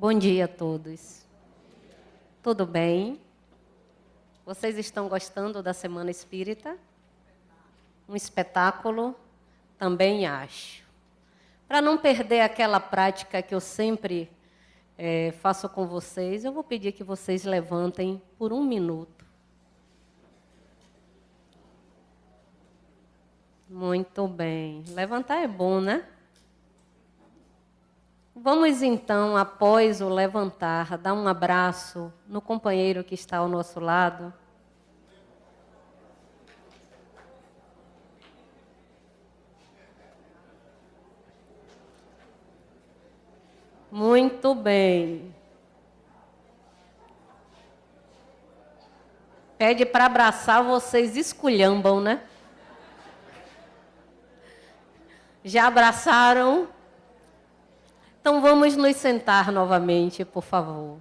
Bom dia a todos. Tudo bem? Vocês estão gostando da Semana Espírita? Um espetáculo? Também acho. Para não perder aquela prática que eu sempre faço com vocês, eu vou pedir que vocês levantem por 1 minuto. Muito bem. Levantar é bom, né? Vamos então, após o levantar, dar um abraço no companheiro que está ao nosso lado. Muito bem. Pede para abraçar, vocês esculhambam, né? Já abraçaram? Então vamos nos sentar novamente, por favor.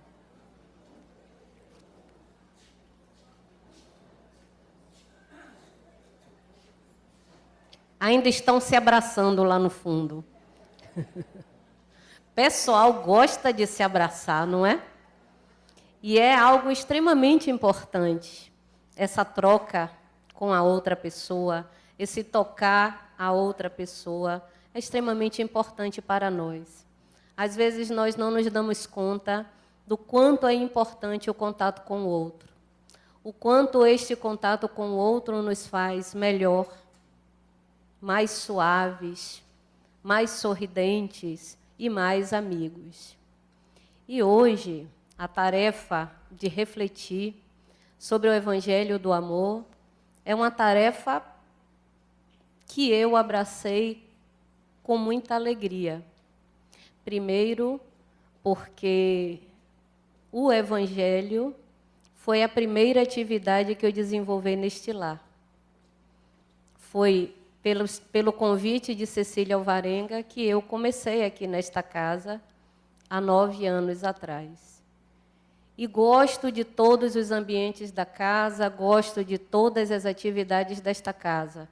Ainda estão se abraçando lá no fundo. Pessoal gosta de se abraçar, não é? E é algo extremamente importante, essa troca com a outra pessoa, esse tocar a outra pessoa, é extremamente importante para nós. Às vezes nós não nos damos conta do quanto é importante o contato com o outro, o quanto este contato com o outro nos faz melhor, mais suaves, mais sorridentes e mais amigos. E hoje, a tarefa de refletir sobre o Evangelho do Amor é uma tarefa que eu abracei com muita alegria. Primeiro, porque o Evangelho foi a primeira atividade que eu desenvolvi neste lar. Foi pelo convite de Cecília Alvarenga que eu comecei aqui nesta casa há 9 anos atrás. E gosto de todos os ambientes da casa, gosto de todas as atividades desta casa,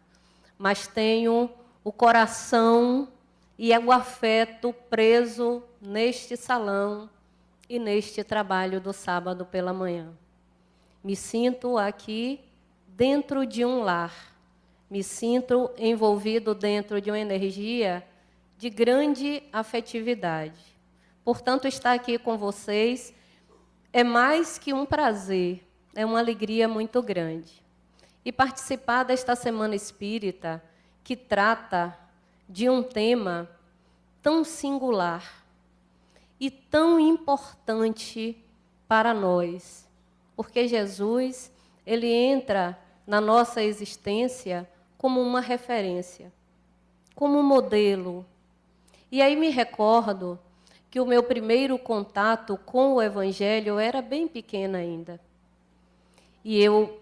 mas tenho o coração e o afeto preso neste salão e neste trabalho do sábado pela manhã. Me sinto aqui dentro de um lar, me sinto envolvido dentro de uma energia de grande afetividade. Portanto, estar aqui com vocês é mais que um prazer, é uma alegria muito grande. E participar desta Semana Espírita, que trata de um tema tão singular e tão importante para nós, porque Jesus, ele entra na nossa existência como uma referência, como um modelo. E aí me recordo que o meu primeiro contato com o Evangelho eu era bem pequena ainda. E eu,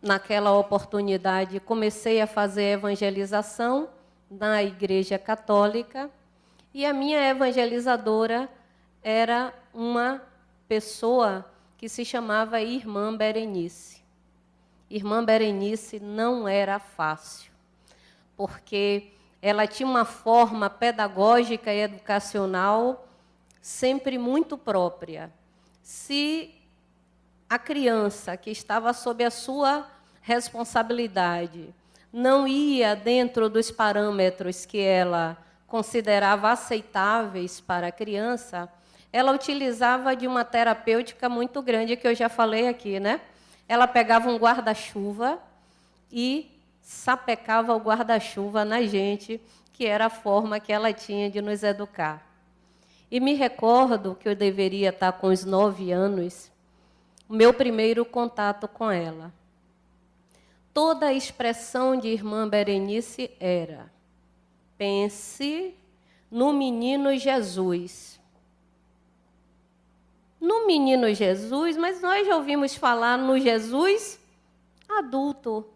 naquela oportunidade, comecei a fazer evangelização na Igreja Católica, e a minha evangelizadora era uma pessoa que se chamava Irmã Berenice. Irmã Berenice não era fácil, porque ela tinha uma forma pedagógica e educacional sempre muito própria. Se a criança que estava sob a sua responsabilidade não ia dentro dos parâmetros que ela considerava aceitáveis para a criança, ela utilizava de uma terapêutica muito grande, que eu já falei aqui, né? Ela pegava um guarda-chuva e sapecava o guarda-chuva na gente, que era a forma que ela tinha de nos educar. E me recordo que eu deveria estar com os 9 anos, o meu primeiro contato com ela. Toda a expressão de Irmã Berenice era: pense no menino Jesus. No menino Jesus, mas nós já ouvimos falar no Jesus adulto.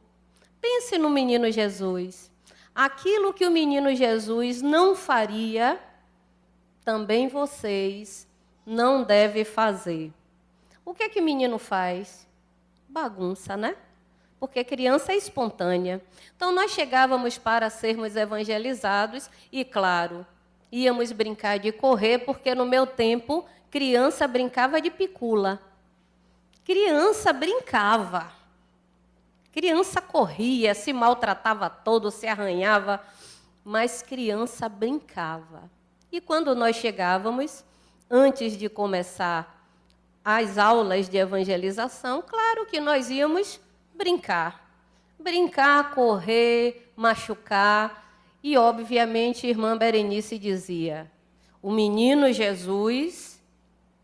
Pense no menino Jesus. Aquilo que o menino Jesus não faria, também vocês não devem fazer. O que é que o menino faz? Bagunça, né? Porque criança é espontânea. Então, nós chegávamos para sermos evangelizados e, claro, Íamos brincar de correr, porque no meu tempo, criança brincava de picula. Criança brincava. Criança corria, se maltratava todo, se arranhava, mas criança brincava. E quando nós chegávamos, antes de começar as aulas de evangelização, claro que nós íamos brincar. Brincar, correr, machucar. E, obviamente, a irmã Berenice dizia, o menino Jesus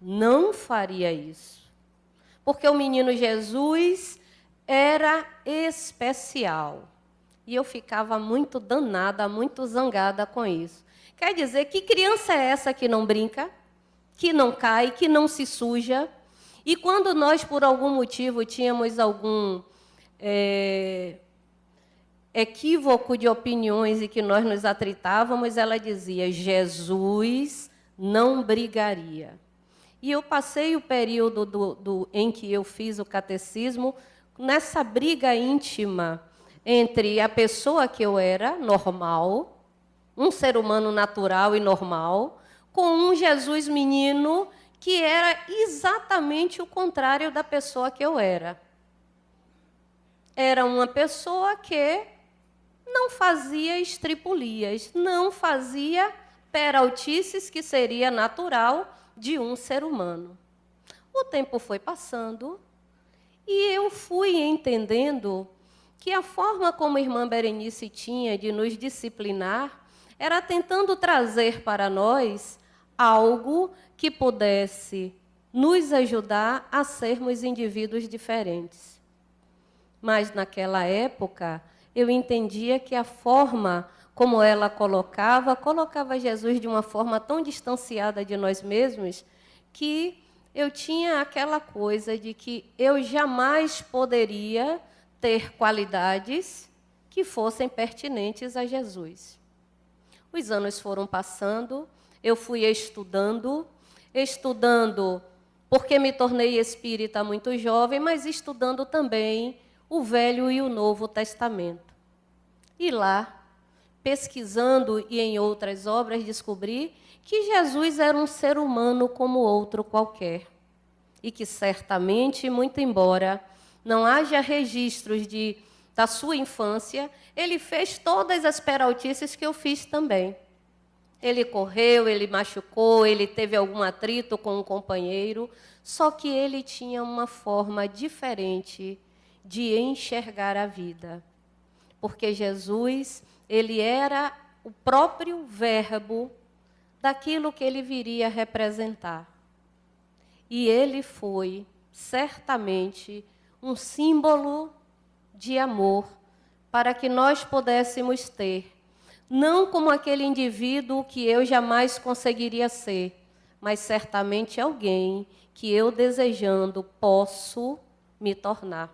não faria isso. Porque o menino Jesus era especial. E eu ficava muito danada, muito zangada com isso. Quer dizer, que criança é essa que não brinca, que não cai, que não se suja? E quando nós, por algum motivo, tínhamos algum equívoco de opiniões e que nós nos atritávamos, ela dizia, Jesus não brigaria. E eu passei o período em que eu fiz o catecismo nessa briga íntima entre a pessoa que eu era, normal, um ser humano natural e normal, com um Jesus menino que era exatamente o contrário da pessoa que eu era. Era uma pessoa que não fazia estripulias, não fazia peraltices, que seria natural de um ser humano. O tempo foi passando e eu fui entendendo que a forma como a irmã Berenice tinha de nos disciplinar era tentando trazer para nós algo que pudesse nos ajudar a sermos indivíduos diferentes. Mas, naquela época, eu entendia que a forma como ela colocava Jesus de uma forma tão distanciada de nós mesmos, que eu tinha aquela coisa de que eu jamais poderia ter qualidades que fossem pertinentes a Jesus. Os anos foram passando, eu fui estudando porque me tornei espírita muito jovem, mas estudando também o Velho e o Novo Testamento. E lá, pesquisando e em outras obras, descobri que Jesus era um ser humano como outro qualquer. E que certamente, muito embora não haja registros da sua infância, ele fez todas as peraltices que eu fiz também. Ele correu, ele machucou, ele teve algum atrito com um companheiro, só que ele tinha uma forma diferente de enxergar a vida. Porque Jesus, ele era o próprio verbo daquilo que ele viria a representar. E ele foi, certamente, um símbolo de amor para que nós pudéssemos ter, não como aquele indivíduo que eu jamais conseguiria ser, mas certamente alguém que eu, desejando, posso me tornar.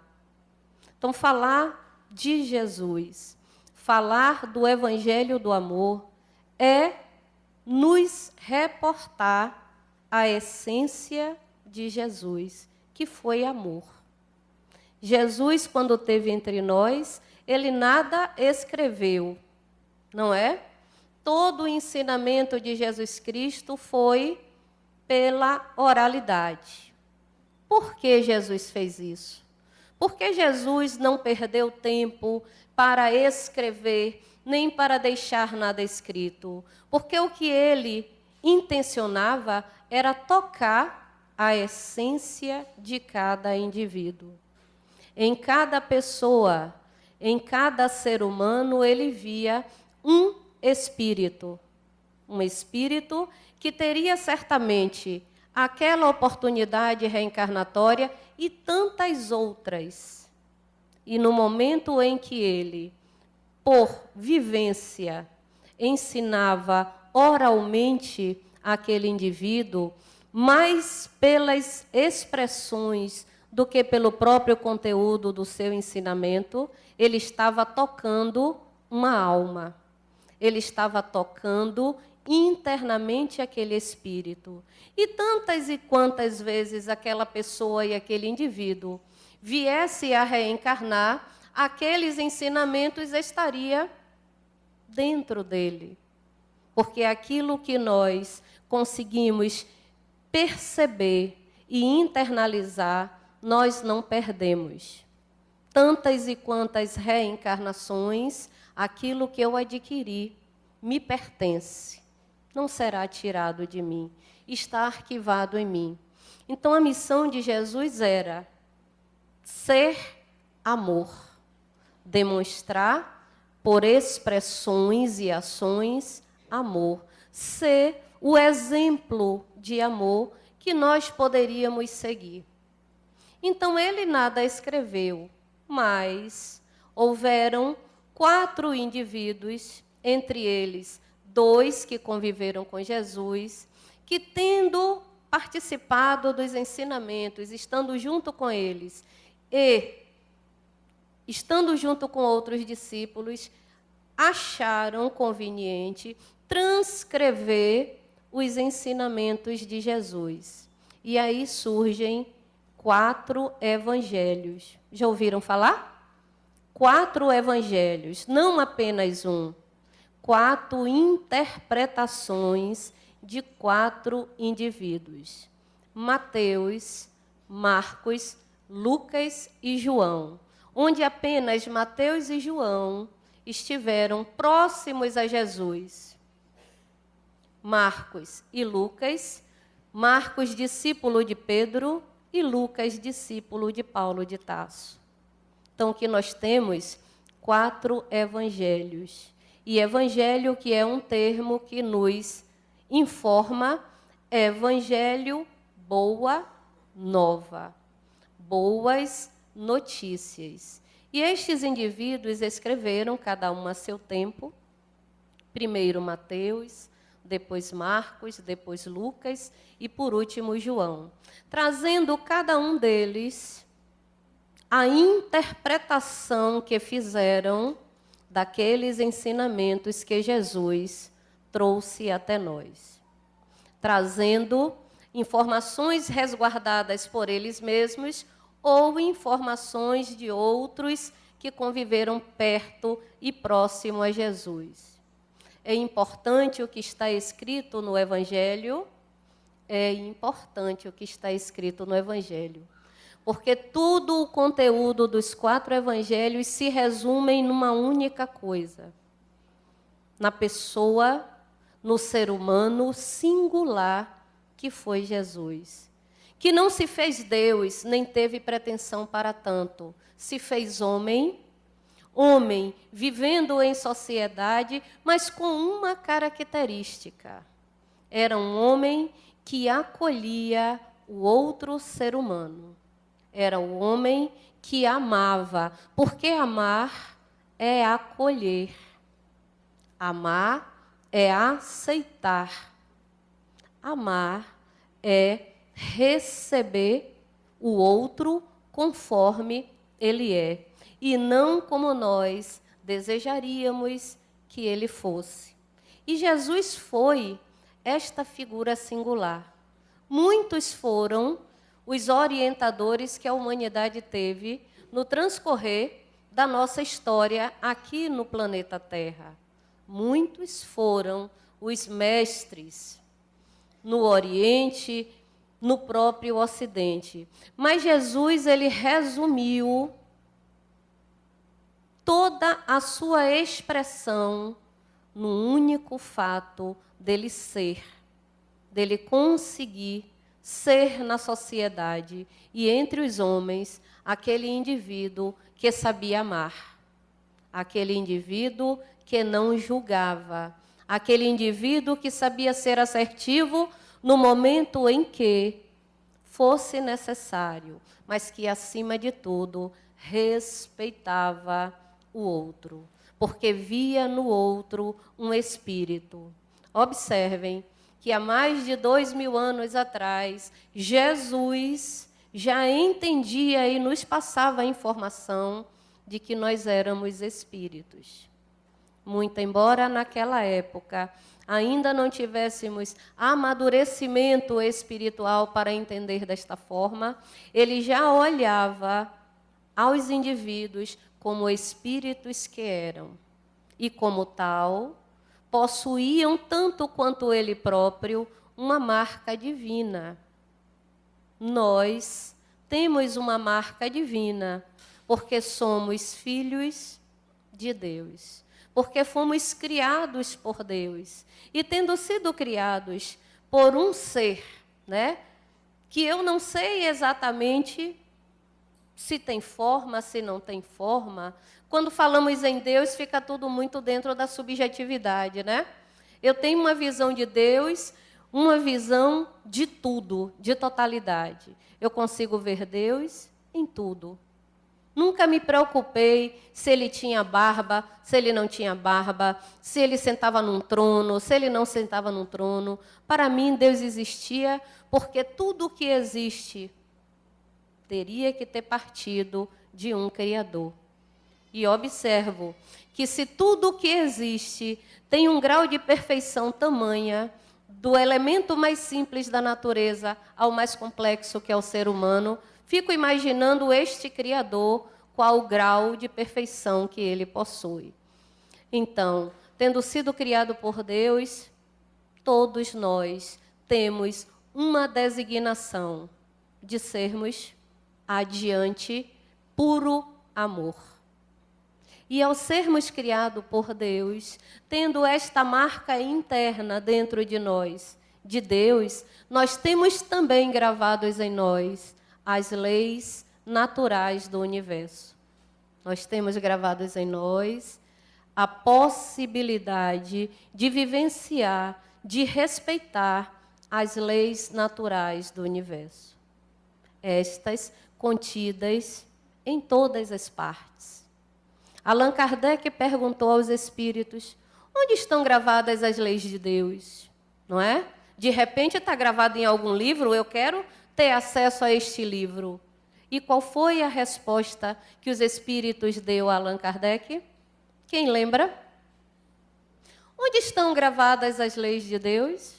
Então, falar de Jesus, falar do Evangelho do Amor, é nos reportar a essência de Jesus, que foi amor. Jesus, quando esteve entre nós, ele nada escreveu, não é? Todo o ensinamento de Jesus Cristo foi pela oralidade. Por que Jesus fez isso? Porque Jesus não perdeu tempo para escrever, nem para deixar nada escrito. Porque o que ele intencionava era tocar a essência de cada indivíduo. Em cada pessoa, em cada ser humano, ele via um espírito que teria certamente aquela oportunidade reencarnatória e tantas outras. E no momento em que ele, por vivência, ensinava oralmente aquele indivíduo, mais pelas expressões do que pelo próprio conteúdo do seu ensinamento, ele estava tocando uma alma. Ele estava tocando internamente aquele espírito. E tantas e quantas vezes aquela pessoa e aquele indivíduo viesse a reencarnar, aqueles ensinamentos estariam dentro dele. porque aquilo que nós conseguimos perceber e internalizar, nós não perdemos. Tantas e quantas reencarnações, aquilo que eu adquiri me pertence, não será tirado de mim, está arquivado em mim. Então a missão de Jesus era ser amor, demonstrar por expressões e ações amor, ser o exemplo de amor que nós poderíamos seguir. Então ele nada escreveu, mas houveram 4 indivíduos, entre eles 2 que conviveram com Jesus, que tendo participado dos ensinamentos, estando junto com eles e estando junto com outros discípulos, acharam conveniente transcrever os ensinamentos de Jesus. E aí surgem 4 evangelhos. Já ouviram falar? 4 evangelhos, não apenas um. 4 interpretações de 4 indivíduos. Mateus, Marcos, Lucas e João, onde apenas Mateus e João estiveram próximos a Jesus. Marcos e Lucas, Marcos, discípulo de Pedro, e Lucas, discípulo de Paulo de Tarso. Então, o que nós temos? 4 evangelhos. E evangelho, que é um termo que nos informa, evangelho, boa nova, boas notícias. E estes indivíduos escreveram, cada um a seu tempo, primeiro Mateus, depois Marcos, depois Lucas e, por último, João, trazendo cada um deles a interpretação que fizeram daqueles ensinamentos que Jesus trouxe até nós, trazendo informações resguardadas por eles mesmos ou informações de outros que conviveram perto e próximo a Jesus. É importante o que está escrito no Evangelho, é importante o que está escrito no Evangelho, porque todo o conteúdo dos 4 evangelhos se resume numa única coisa: na pessoa, no ser humano singular que foi Jesus, que não se fez Deus, nem teve pretensão para tanto, se fez homem, vivendo em sociedade, mas com uma característica: era um homem que acolhia o outro ser humano. Era o homem que amava, porque amar é acolher. Amar é aceitar. Amar é receber o outro conforme ele é, e não como nós desejaríamos que ele fosse. E Jesus foi esta figura singular. Muitos foram os orientadores que a humanidade teve no transcorrer da nossa história aqui no planeta Terra. Muitos foram os mestres no Oriente, no próprio Ocidente. Mas Jesus, ele resumiu toda a sua expressão num único fato dele ser, dele conseguir ser na sociedade e entre os homens aquele indivíduo que sabia amar, aquele indivíduo que não julgava, aquele indivíduo que sabia ser assertivo no momento em que fosse necessário, mas que, acima de tudo, respeitava o outro, porque via no outro um espírito. Observem que há mais de 2000 anos atrás, Jesus já entendia e nos passava a informação de que nós éramos espíritos. Muito embora naquela época ainda não tivéssemos amadurecimento espiritual para entender desta forma, ele já olhava aos indivíduos como espíritos que eram. E como tal, possuíam, tanto quanto ele próprio, uma marca divina. Nós temos uma marca divina, porque somos filhos de Deus, porque fomos criados por Deus. E tendo sido criados por um ser, né, que eu não sei exatamente se tem forma, se não tem forma. Quando falamos em Deus, fica tudo muito dentro da subjetividade, né? Eu tenho uma visão de Deus, uma visão de tudo, de totalidade. Eu consigo ver Deus em tudo. Nunca me preocupei se ele tinha barba, se ele não tinha barba, se ele sentava num trono, se ele não sentava num trono. Para mim, Deus existia porque tudo o que existe teria que ter partido de um Criador. E observo que se tudo o que existe tem um grau de perfeição tamanha, do elemento mais simples da natureza ao mais complexo que é o ser humano, fico imaginando este Criador, qual o grau de perfeição que ele possui. Então, tendo sido criado por Deus, todos nós temos uma designação de sermos adiante puro amor. E ao sermos criados por Deus, tendo esta marca interna dentro de nós, de Deus, nós temos também gravados em nós as leis naturais do universo. Nós temos gravados em nós a possibilidade de vivenciar, de respeitar as leis naturais do universo. Estas contidas em todas as partes. Allan Kardec perguntou aos espíritos: onde estão gravadas as leis de Deus? Não é? De repente está gravado em algum livro, eu quero ter acesso a este livro. E qual foi a resposta que os espíritos deu a Allan Kardec? Quem lembra? Onde estão gravadas as leis de Deus?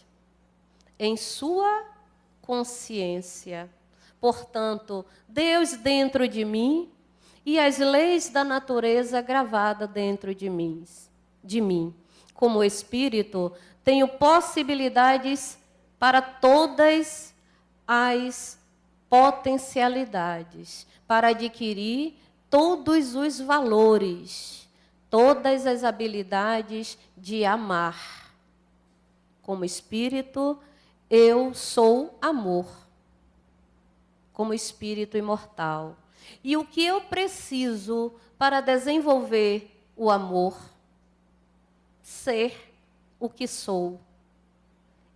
Em sua consciência. Portanto, Deus dentro de mim e as leis da natureza gravadas dentro de mim. Como espírito, tenho possibilidades para todas as potencialidades, para adquirir todos os valores, todas as habilidades de amar. Como espírito, eu sou amor. Como espírito imortal. E o que eu preciso para desenvolver o amor? Ser o que sou.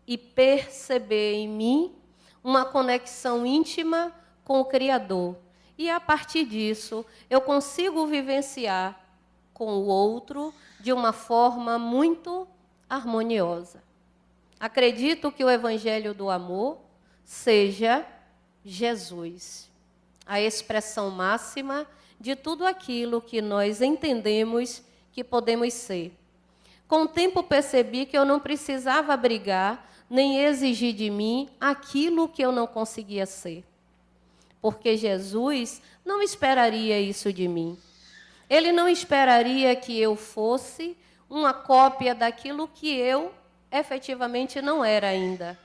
E perceber em mim uma conexão íntima com o Criador. E a partir disso, eu consigo vivenciar com o outro de uma forma muito harmoniosa. Acredito que o Evangelho do Amor seja Jesus, a expressão máxima de tudo aquilo que nós entendemos que podemos ser. Com o tempo percebi que eu não precisava brigar nem exigir de mim aquilo que eu não conseguia ser. Porque Jesus não esperaria isso de mim. Ele não esperaria que eu fosse uma cópia daquilo que eu efetivamente não era ainda.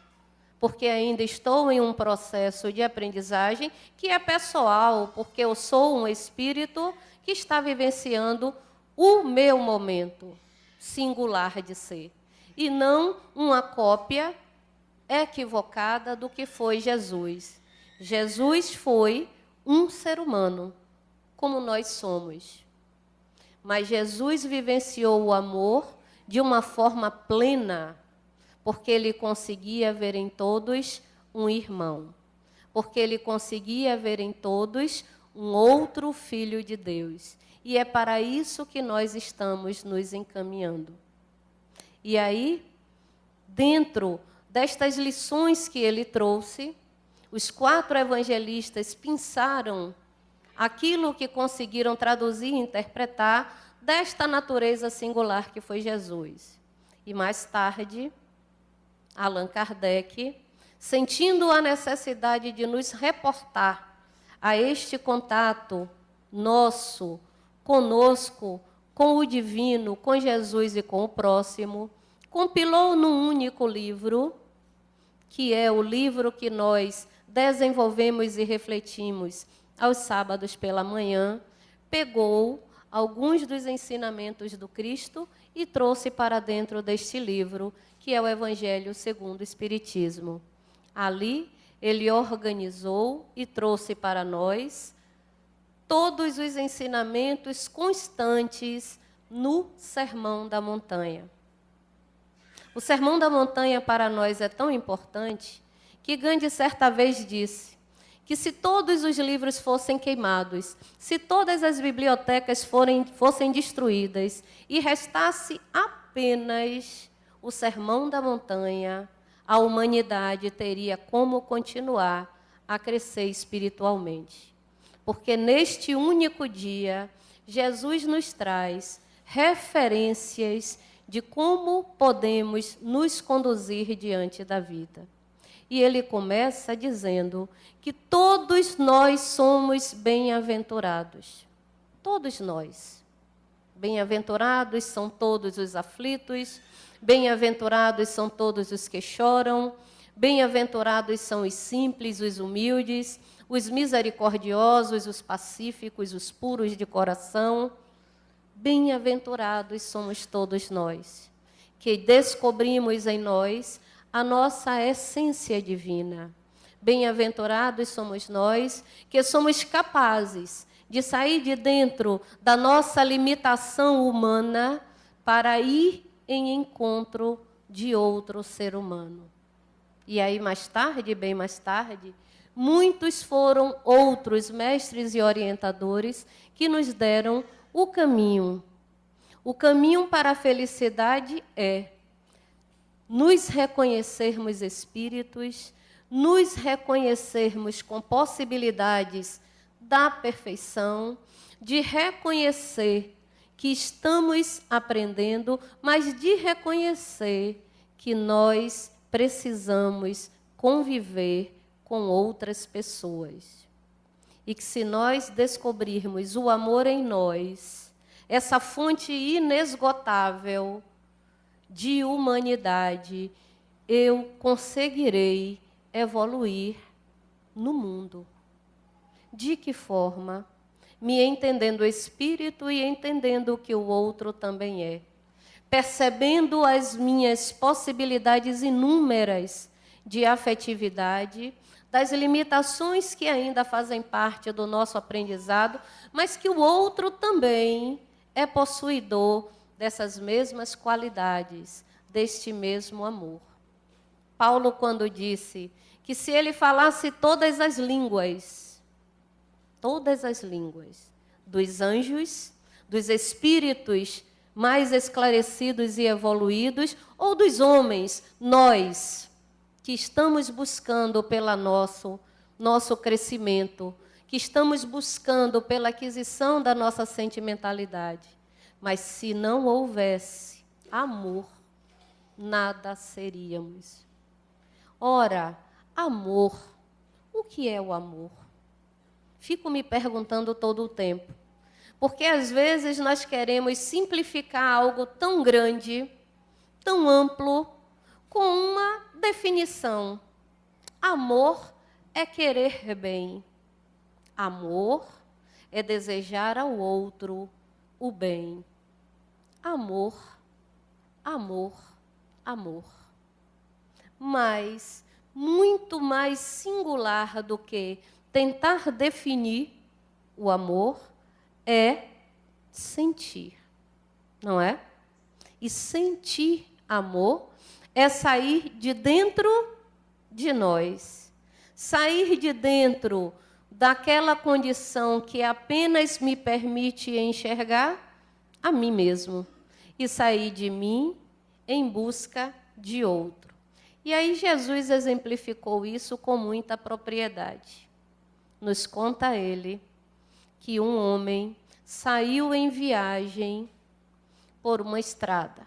Porque ainda estou em um processo de aprendizagem que é pessoal, porque eu sou um espírito que está vivenciando o meu momento singular de ser, e não uma cópia equivocada do que foi Jesus. Jesus foi um ser humano, como nós somos. Mas Jesus vivenciou o amor de uma forma plena, porque ele conseguia ver em todos um irmão, porque ele conseguia ver em todos um outro filho de Deus. E é para isso que nós estamos nos encaminhando. E aí, dentro destas lições que ele trouxe, os 4 evangelistas pensaram aquilo que conseguiram traduzir e interpretar desta natureza singular que foi Jesus. E mais tarde, Allan Kardec, sentindo a necessidade de nos reportar a este contato nosso, conosco, com o divino, com Jesus e com o próximo, compilou num único livro, que é o livro que nós desenvolvemos e refletimos aos sábados pela manhã, pegou alguns dos ensinamentos do Cristo e trouxe para dentro deste livro, que é o Evangelho segundo o Espiritismo. Ali, ele organizou e trouxe para nós todos os ensinamentos constantes no Sermão da Montanha. O Sermão da Montanha para nós é tão importante que Gandhi certa vez disse que se todos os livros fossem queimados, se todas as bibliotecas fossem destruídas e restasse apenas o Sermão da Montanha, a humanidade teria como continuar a crescer espiritualmente. Porque neste único dia, Jesus nos traz referências de como podemos nos conduzir diante da vida. E ele começa dizendo que todos nós somos bem-aventurados. Todos nós. Bem-aventurados são todos os aflitos, bem-aventurados são todos os que choram, bem-aventurados são os simples, os humildes, os misericordiosos, os pacíficos, os puros de coração. Bem-aventurados somos todos nós, que descobrimos em nós a nossa essência divina. Bem-aventurados somos nós, que somos capazes de sair de dentro da nossa limitação humana para ir em encontro de outro ser humano. E aí, mais tarde, bem mais tarde, muitos foram outros mestres e orientadores que nos deram o caminho. O caminho para a felicidade é nos reconhecermos espíritos, nos reconhecermos com possibilidades da perfeição, de reconhecer que estamos aprendendo, mas de reconhecer que nós precisamos conviver com outras pessoas. E que se nós descobrirmos o amor em nós, essa fonte inesgotável de humanidade, eu conseguirei evoluir no mundo. De que forma? Me entendendo espírito e entendendo o que o outro também é. Percebendo as minhas possibilidades inúmeras de afetividade, das limitações que ainda fazem parte do nosso aprendizado, mas que o outro também é possuidor dessas mesmas qualidades, deste mesmo amor. Paulo, quando disse que se ele falasse todas as línguas dos anjos, dos espíritos mais esclarecidos e evoluídos, ou dos homens, nós, que estamos buscando pelo nosso crescimento, que estamos buscando pela aquisição da nossa sentimentalidade. Mas se não houvesse amor, nada seríamos. Ora, amor, o que é o amor? Fico me perguntando todo o tempo. Porque às vezes nós queremos simplificar algo tão grande, tão amplo, com uma definição. Amor é querer bem. Amor é desejar ao outro o bem. Amor, amor, amor. Mas muito mais singular do que tentar definir o amor é sentir, não é? E sentir amor é sair de dentro de nós, sair de dentro daquela condição que apenas me permite enxergar a mim mesmo e sair de mim em busca de outro. E aí Jesus exemplificou isso com muita propriedade. Nos conta ele que um homem saiu em viagem por uma estrada.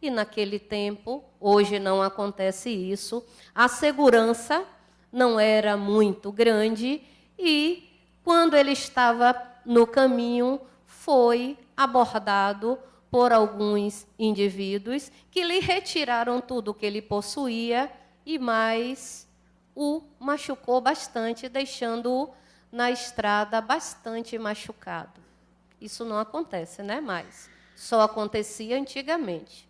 E naquele tempo, hoje não acontece isso, a segurança não era muito grande e, quando ele estava no caminho, foi abordado por alguns indivíduos que lhe retiraram tudo o que ele possuía e mais o machucou bastante, deixando-o na estrada bastante machucado. Isso não acontece, né? Mais. Só acontecia antigamente.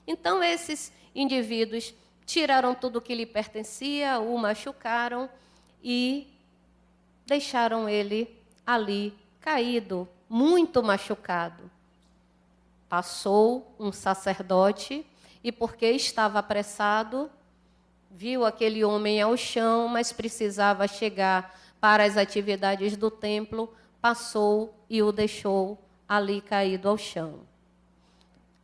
Então, esses indivíduos tiraram tudo o que lhe pertencia, o machucaram e deixaram ele ali, caído, muito machucado. Passou um sacerdote e, porque estava apressado, viu aquele homem ao chão, mas precisava chegar para as atividades do templo, passou e o deixou ali caído ao chão.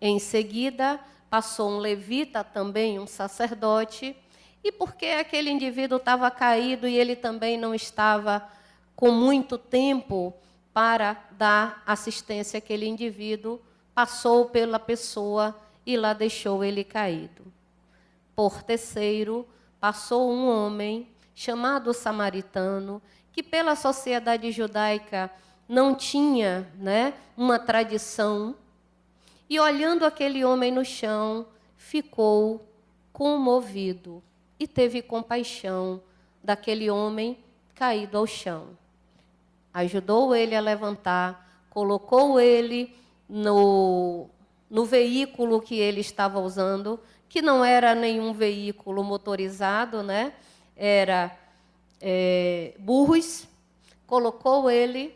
Em seguida, passou um levita, também um sacerdote, e porque aquele indivíduo estava caído e ele também não estava com muito tempo para dar assistência àquele indivíduo, passou pela pessoa e lá deixou ele caído. Por terceiro, passou um homem chamado samaritano, que pela sociedade judaica não tinha, né, uma tradição, e olhando aquele homem no chão, ficou comovido e teve compaixão daquele homem caído ao chão. Ajudou ele a levantar, colocou ele no veículo que ele estava usando, que não era nenhum veículo motorizado, né? Era burros, colocou ele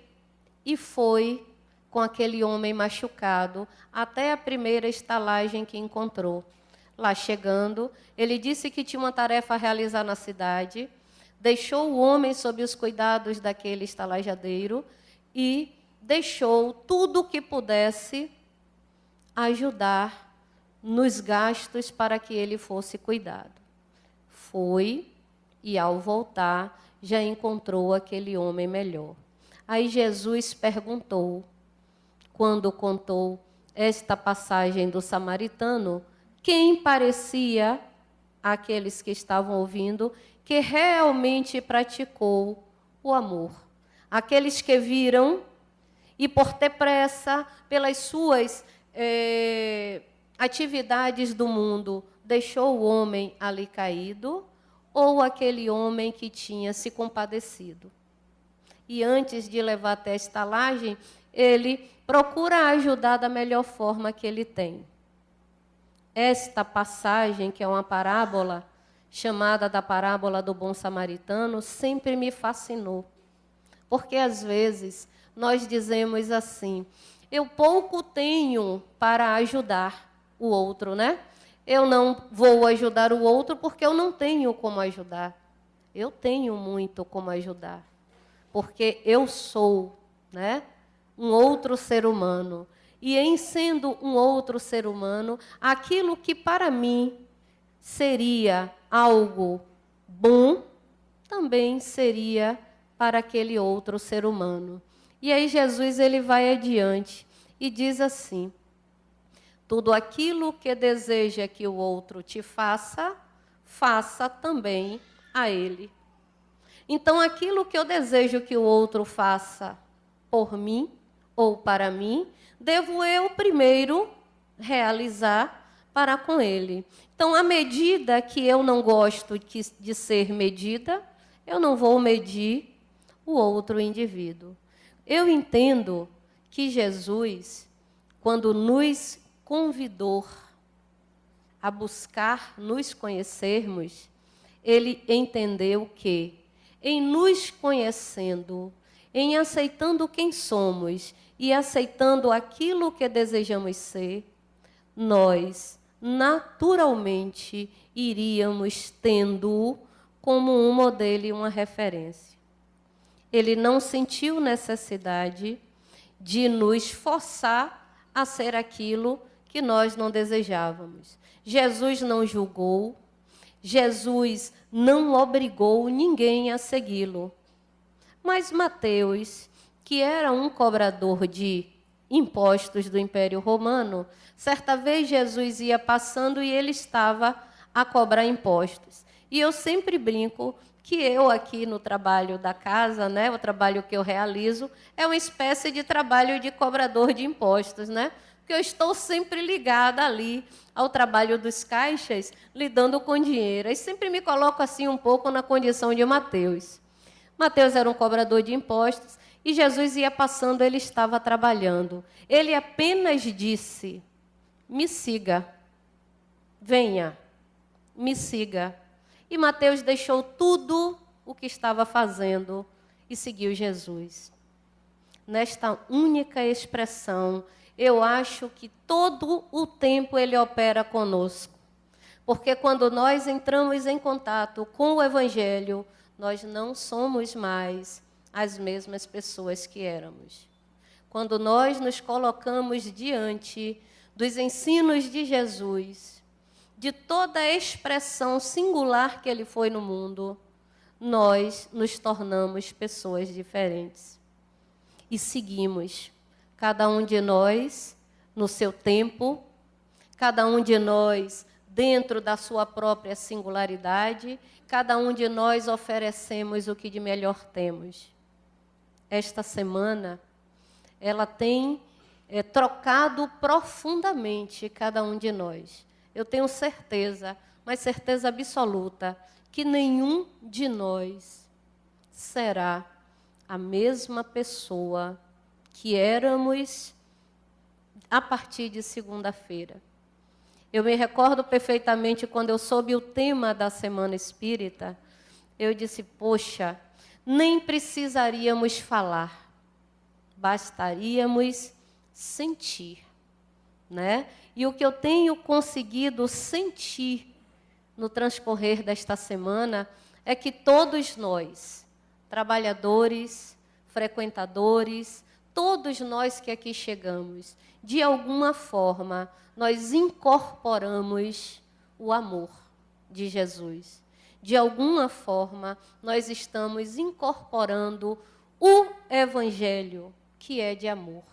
e foi com aquele homem machucado até a primeira estalagem que encontrou. Lá chegando, ele disse que tinha uma tarefa a realizar na cidade, deixou o homem sob os cuidados daquele estalajadeiro e deixou tudo o que pudesse ajudar nos gastos para que ele fosse cuidado. Foi e, ao voltar, já encontrou aquele homem melhor. Aí Jesus perguntou, quando contou esta passagem do samaritano, quem parecia àqueles que estavam ouvindo que realmente praticou o amor. Aqueles que viram e, por ter pressa, pelas suas atividades do mundo, deixou o homem ali caído, ou aquele homem que tinha se compadecido. E antes de levar até a estalagem, ele procura ajudar da melhor forma que ele tem. Esta passagem, que é uma parábola, chamada da parábola do bom samaritano, sempre me fascinou. Porque, às vezes, nós dizemos assim, eu pouco tenho para ajudar o outro, né? Eu não vou ajudar o outro porque eu não tenho como ajudar. Eu tenho muito como ajudar. Porque eu sou, né, um outro ser humano. E em sendo um outro ser humano, aquilo que para mim seria algo bom, também seria para aquele outro ser humano. E aí Jesus ele vai adiante e diz assim, tudo aquilo que deseja que o outro te faça, faça também a ele. Então, aquilo que eu desejo que o outro faça por mim ou para mim, devo eu primeiro realizar para com ele. Então, à medida que eu não gosto de ser medida, eu não vou medir o outro indivíduo. Eu entendo que Jesus, quando nos convidou a buscar nos conhecermos, ele entendeu que, em nos conhecendo, em aceitando quem somos e aceitando aquilo que desejamos ser, nós, naturalmente, iríamos tendo-o como um modelo e uma referência. Ele não sentiu necessidade de nos forçar a ser aquilo que nós não desejávamos. Jesus não julgou, Jesus não obrigou ninguém a segui-lo. Mas Mateus, que era um cobrador de impostos do Império Romano, certa vez Jesus ia passando e ele estava a cobrar impostos. E eu sempre brinco que eu aqui no trabalho da casa, né, o trabalho que eu realizo, é uma espécie de trabalho de cobrador de impostos, né? porque eu estou sempre ligada ali ao trabalho dos caixas, lidando com dinheiro. E sempre me coloco assim um pouco na condição de Mateus. Mateus era um cobrador de impostos e Jesus ia passando, ele estava trabalhando. Ele apenas disse: me siga, venha, me siga. E Mateus deixou tudo o que estava fazendo e seguiu Jesus. Nesta única expressão, eu acho que todo o tempo ele opera conosco. Porque quando nós entramos em contato com o Evangelho, nós não somos mais as mesmas pessoas que éramos. Quando nós nos colocamos diante dos ensinos de Jesus, de toda a expressão singular que ele foi no mundo, nós nos tornamos pessoas diferentes. E seguimos, cada um de nós no seu tempo, cada um de nós dentro da sua própria singularidade, cada um de nós oferecemos o que de melhor temos. Esta semana, ela tem trocado profundamente cada um de nós. Eu tenho certeza, mas certeza absoluta, que nenhum de nós será a mesma pessoa que éramos a partir de segunda-feira. Eu me recordo perfeitamente quando eu soube o tema da Semana Espírita, eu disse, poxa, nem precisaríamos falar, bastaríamos sentir, né? E o que eu tenho conseguido sentir no transcorrer desta semana é que todos nós, trabalhadores, frequentadores, todos nós que aqui chegamos, de alguma forma, nós incorporamos o amor de Jesus. De alguma forma, nós estamos incorporando o Evangelho, que é de amor.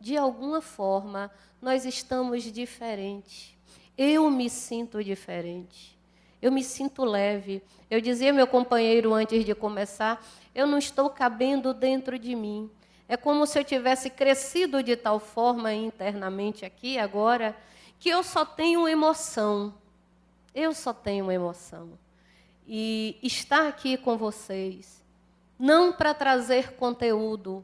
De alguma forma, nós estamos diferentes. Eu me sinto diferente. Eu me sinto leve. Eu dizia ao meu companheiro antes de começar, eu não estou cabendo dentro de mim. É como se eu tivesse crescido de tal forma internamente aqui, agora, que eu só tenho emoção. Eu só tenho emoção. E estar aqui com vocês, não para trazer conteúdo,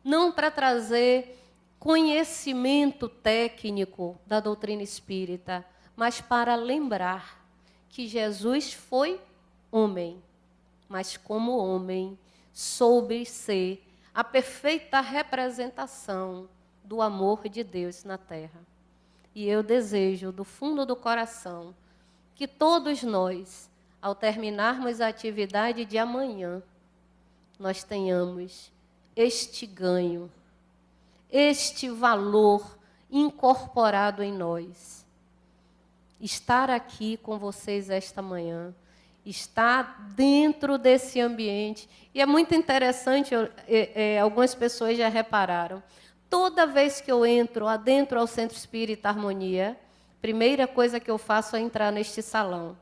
não para trazer conhecimento técnico da doutrina espírita, mas para lembrar que Jesus foi homem, mas como homem soube ser a perfeita representação do amor de Deus na terra. E eu desejo, do fundo do coração, que todos nós, ao terminarmos a atividade de amanhã, nós tenhamos este ganho, este valor incorporado em nós. Estar aqui com vocês esta manhã, estar dentro desse ambiente. E é muito interessante, algumas pessoas já repararam, toda vez que eu entro adentro ao Centro Espírita Harmonia, a primeira coisa que eu faço é entrar neste salão.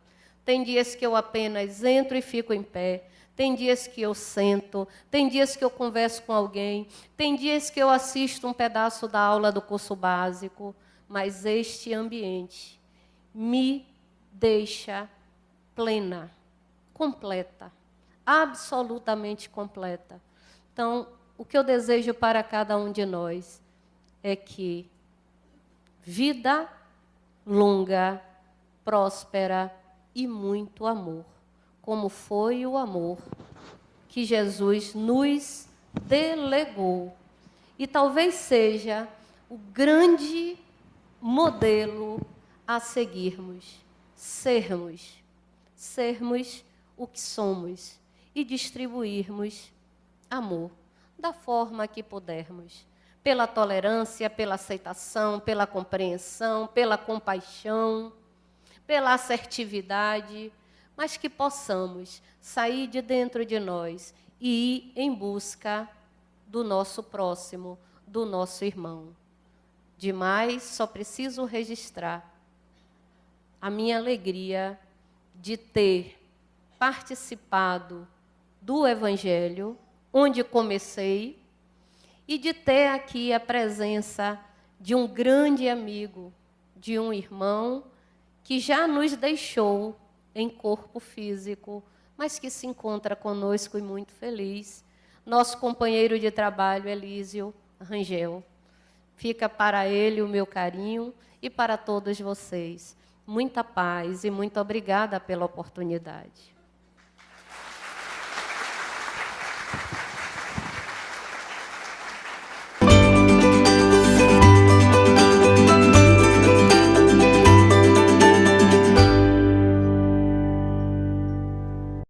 Tem dias que eu apenas entro e fico em pé, tem dias que eu sento, tem dias que eu converso com alguém, tem dias que eu assisto um pedaço da aula do curso básico, mas este ambiente me deixa plena, completa, absolutamente completa. Então, o que eu desejo para cada um de nós é que vida longa, próspera e muito amor, como foi o amor que Jesus nos delegou. E talvez seja o grande modelo a seguirmos, sermos o que somos e distribuirmos amor da forma que pudermos, pela tolerância, pela aceitação, pela compreensão, pela compaixão, pela assertividade, mas que possamos sair de dentro de nós e ir em busca do nosso próximo, do nosso irmão. Demais, só preciso registrar a minha alegria de ter participado do Evangelho, onde comecei, e de ter aqui a presença de um grande amigo, de um irmão que já nos deixou em corpo físico, mas que se encontra conosco e muito feliz. Nosso companheiro de trabalho, Elísio Rangel. Fica para ele o meu carinho e para todos vocês. Muita paz e muito obrigada pela oportunidade.